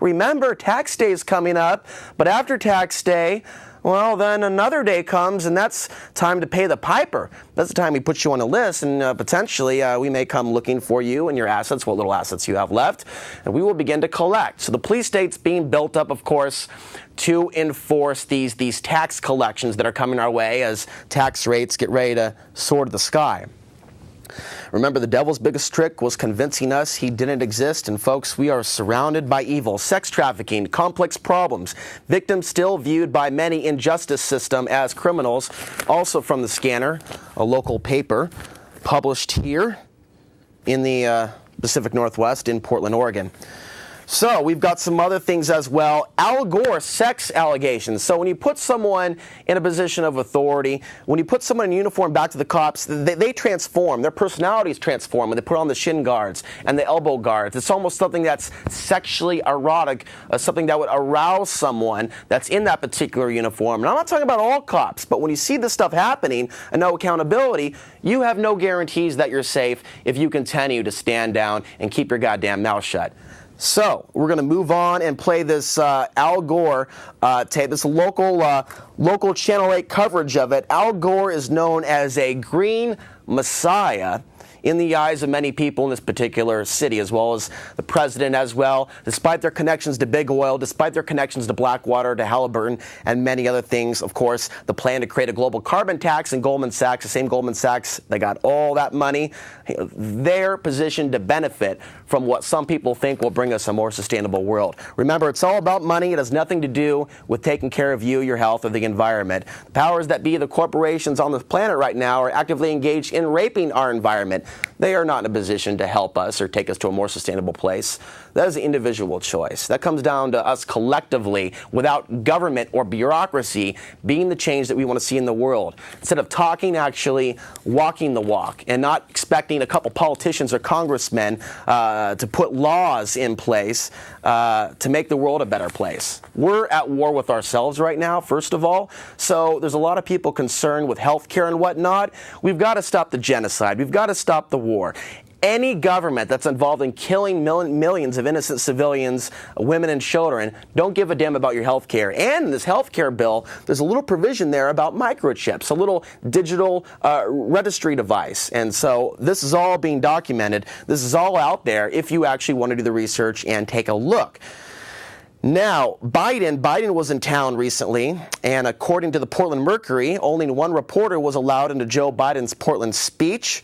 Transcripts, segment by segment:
Remember, tax day is coming up, but after tax day, well, then another day comes, and that's time to pay the piper. That's the time we put you on a list, and potentially we may come looking for you and your assets, what little assets you have left, and we will begin to collect. So the police state's being built up, of course, to enforce these tax collections that are coming our way as tax rates get ready to soar to the sky. Remember, the devil's biggest trick was convincing us he didn't exist, and folks, we are surrounded by evil, sex trafficking, complex problems, victims still viewed by many in justice system as criminals. Also from the Scanner, a local paper published here in the Pacific Northwest in Portland, Oregon. So we've got some other things as well. Al Gore sex allegations. So when you put someone in a position of authority, when you put someone in uniform back to the cops, they transform. Their personalities transform when they put on the shin guards and the elbow guards. It's almost something that's sexually erotic, something that would arouse someone that's in that particular uniform. And I'm not talking about all cops, but when you see this stuff happening and no accountability, you have no guarantees that you're safe if you continue to stand down and keep your goddamn mouth shut. So we're going to move on and play this Al Gore tape, this local Channel 8 coverage of it. Al Gore is known as a green messiah in the eyes of many people in this particular city, as well as the president as well, despite their connections to big oil, despite their connections to Blackwater, to Halliburton, and many other things. Of course, the plan to create a global carbon tax in Goldman Sachs, the same Goldman Sachs, they got all that money. They're positioned to benefit from what some people think will bring us a more sustainable world. Remember, it's all about money. It has nothing to do with taking care of you, your health, or the environment. The powers that be, the corporations on this planet right now, are actively engaged in raping our environment. They are not in a position to help us or take us to a more sustainable place. That is an individual choice. That comes down to us collectively, without government or bureaucracy, being the change that we want to see in the world. Instead of talking, actually walking the walk, and not expecting a couple politicians or congressmen to put laws in place to make the world a better place. We're at war with ourselves right now, first of all. So there's a lot of people concerned with health care and whatnot. We've got to stop the genocide. We've got to stop the war. Any government that's involved in killing millions of innocent civilians, women and children, don't give a damn about your health care. And in this health care bill, there's a little provision there about microchips, a little digital registry device. And so this is all being documented. This is all out there if you actually want to do the research and take a look. Now, Biden was in town recently, and according to the Portland Mercury, only one reporter was allowed into Joe Biden's Portland speech.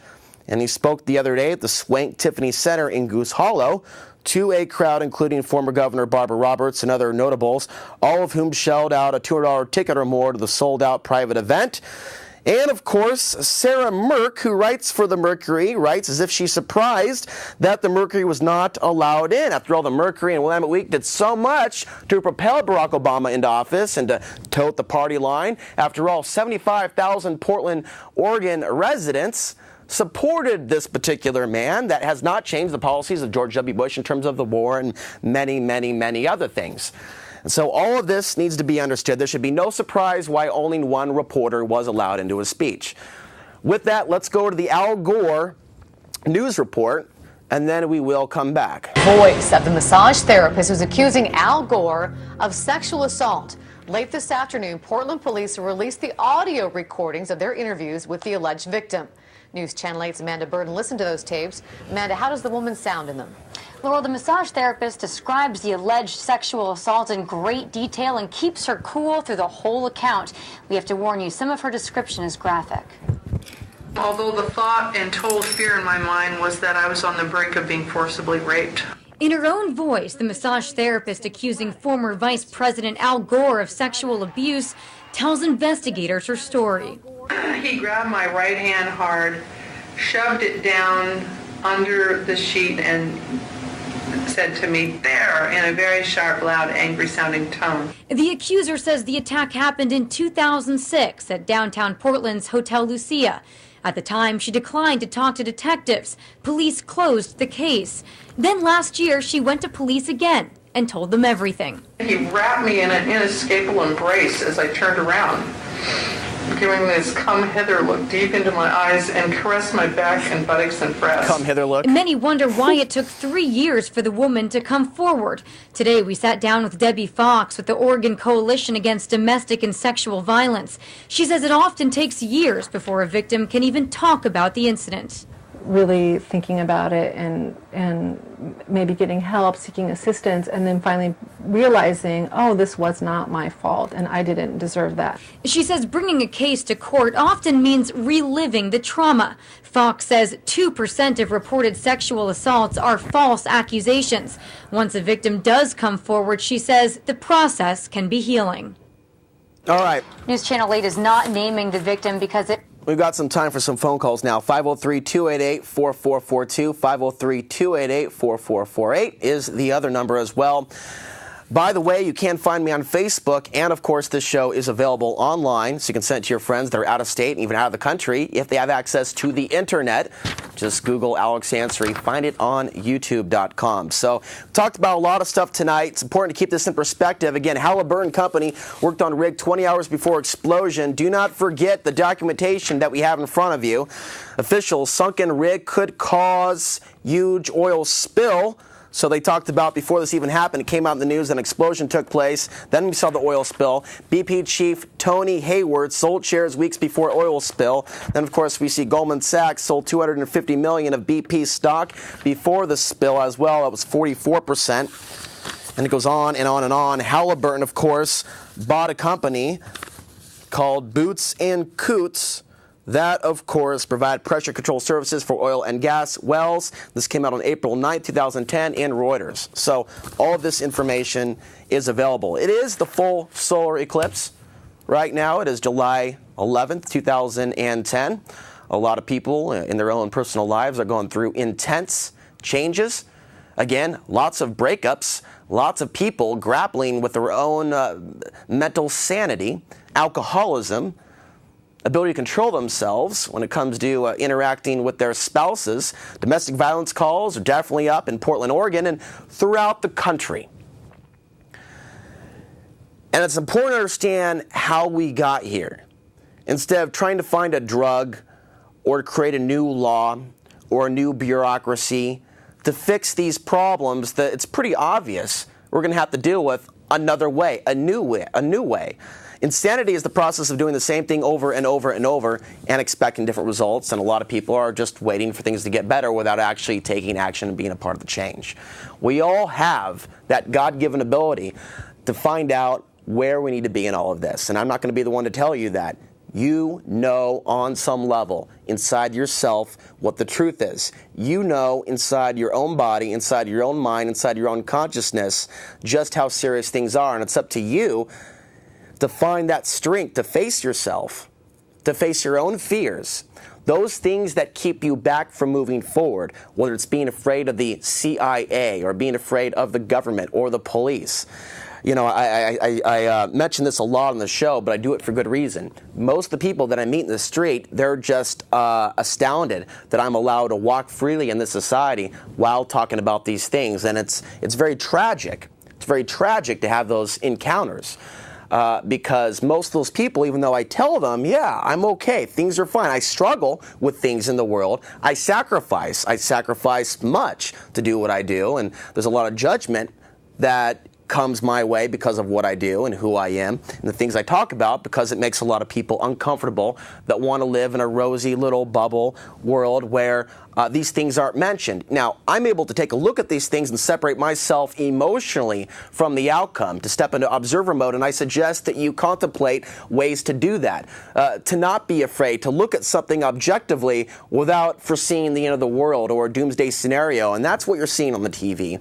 And he spoke the other day at the Swank Tiffany Center in Goose Hollow to a crowd including former Governor Barbara Roberts and other notables, all of whom shelled out a $200 ticket or more to the sold-out private event. And, of course, Sarah Merck, who writes for the Mercury, writes as if she's surprised that the Mercury was not allowed in. After all, the Mercury and Willamette Week did so much to propel Barack Obama into office and to tote the party line. After all, 75,000 Portland, Oregon residents supported this particular man that has not changed the policies of George W. Bush in terms of the war and many, many, many other things. And so all of this needs to be understood. There should be no surprise why only one reporter was allowed into a speech. With that, let's go to the Al Gore news report, and then we will come back. Voice of the massage therapist who's accusing Al Gore of sexual assault. Late this afternoon, Portland police released the audio recordings of their interviews with the alleged victim. News Channel 8's Amanda Burden listened to those tapes. Amanda, how does the woman sound in them? Laurel, the massage therapist describes the alleged sexual assault in great detail and keeps her cool through the whole account. We have to warn you, some of her description is graphic. Although the thought and total fear in my mind was that I was on the brink of being forcibly raped. In her own voice, the massage therapist accusing former Vice President Al Gore of sexual abuse tells investigators her story. He grabbed my right hand hard, shoved it down under the sheet, and said to me, "There," in a very sharp, loud, angry-sounding tone. The accuser says the attack happened in 2006 at downtown Portland's Hotel Lucia. At the time, she declined to talk to detectives. Police closed the case. Then last year, she went to police again and told them everything. He wrapped me in an inescapable embrace as I turned around. doing this come hither look deep into my eyes and caress my back and buttocks and breasts. Come hither look. Many wonder why it took 3 years for the woman to come forward. Today we sat down with Debbie Fox with the Oregon Coalition Against Domestic and Sexual Violence. She says it often takes years before a victim can even talk about the incident. Really thinking about it and maybe getting help, seeking assistance, and then finally realizing, oh, this was not my fault and I didn't deserve that. She says bringing a case to court often means reliving the trauma. Fox says 2% of reported sexual assaults are false accusations. Once a victim does come forward, she says the process can be healing. All right. News Channel 8 is not naming the victim because it... We've got some time for some phone calls now. 503-288-4442. 503-288-4448 is the other number as well. By the way, you can find me on Facebook, and of course this show is available online, so you can send it to your friends that are out of state and even out of the country if they have access to the internet. Just Google Alex Ansary, find it on youtube.com. So, talked about a lot of stuff tonight. It's important to keep this in perspective. Again, Halliburton Company worked on rig 20 hours before explosion. Do not forget the documentation that we have in front of you. Officials, sunken rig could cause huge oil spill. So they talked about before this even happened, it came out in the news, an explosion took place. Then we saw the oil spill. BP chief Tony Hayward sold shares weeks before oil spill. Then, of course, we see Goldman Sachs sold $250 million of BP stock before the spill as well. That was 44%. And it goes on and on and on. Halliburton, of course, bought a company called Boots and Coots. That, of course, provide pressure control services for oil and gas wells. This came out on April 9, 2010 in Reuters. So all of this information is available. It is the full solar eclipse. Right now it is July 11th, 2010. A lot of people in their own personal lives are going through intense changes. Again, lots of breakups, lots of people grappling with their own mental sanity, alcoholism, ability to control themselves when it comes to interacting with their spouses. Domestic violence calls are definitely up in Portland, Oregon, and throughout the country. And it's important to understand how we got here. Instead of trying to find a drug or to create a new law or a new bureaucracy to fix these problems that it's pretty obvious we're going to have to deal with another way, a new way. Insanity is the process of doing the same thing over and over and over and expecting different results, and a lot of people are just waiting for things to get better without actually taking action and being a part of the change. We all have that God-given ability to find out where we need to be in all of this, and I'm not going to be the one to tell you that. You know on some level inside yourself what the truth is. You know inside your own body, inside your own mind, inside your own consciousness just how serious things are, and it's up to you to find that strength to face yourself, to face your own fears, those things that keep you back from moving forward, whether it's being afraid of the CIA or being afraid of the government or the police. You know, I mention this a lot on the show, but I do it for good reason. Most of the people that I meet in the street, they're just astounded that I'm allowed to walk freely in this society while talking about these things, and it's very tragic. It's very tragic to have those encounters. Because most of those people, even though I tell them, yeah, I'm okay, things are fine, I struggle with things in the world, I sacrifice much to do what I do, and there's a lot of judgment that comes my way because of what I do and who I am and the things I talk about, because it makes a lot of people uncomfortable that want to live in a rosy little bubble world where these things aren't mentioned. Now, I'm able to take a look at these things and separate myself emotionally from the outcome, to step into observer mode, and I suggest that you contemplate ways to do that, to not be afraid, to look at something objectively without foreseeing the end of the world or a doomsday scenario, and that's what you're seeing on the TV.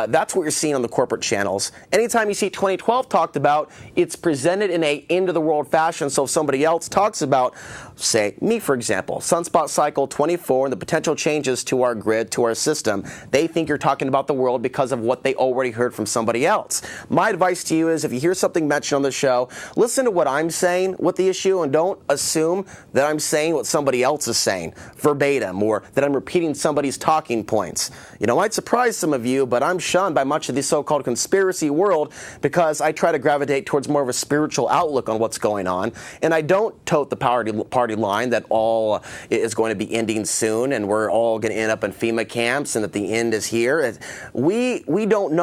That's what you're seeing on the corporate channels. Anytime you see 2012 talked about, it's presented in a end-of-the-world fashion, so if somebody else talks about, say, me for example, sunspot cycle 24 and the potential changes to our grid, to our system, they think you're talking about the world because of what they already heard from somebody else. My advice to you is, if you hear something mentioned on the show, listen to what I'm saying with the issue and don't assume that I'm saying what somebody else is saying verbatim, or that I'm repeating somebody's talking points. You know, it might surprise some of you, but I'm shunned by much of the so-called conspiracy world because I try to gravitate towards more of a spiritual outlook on what's going on, and I don't tote the party line that all is going to be ending soon and we're all going to end up in FEMA camps and that the end is here. We don't know.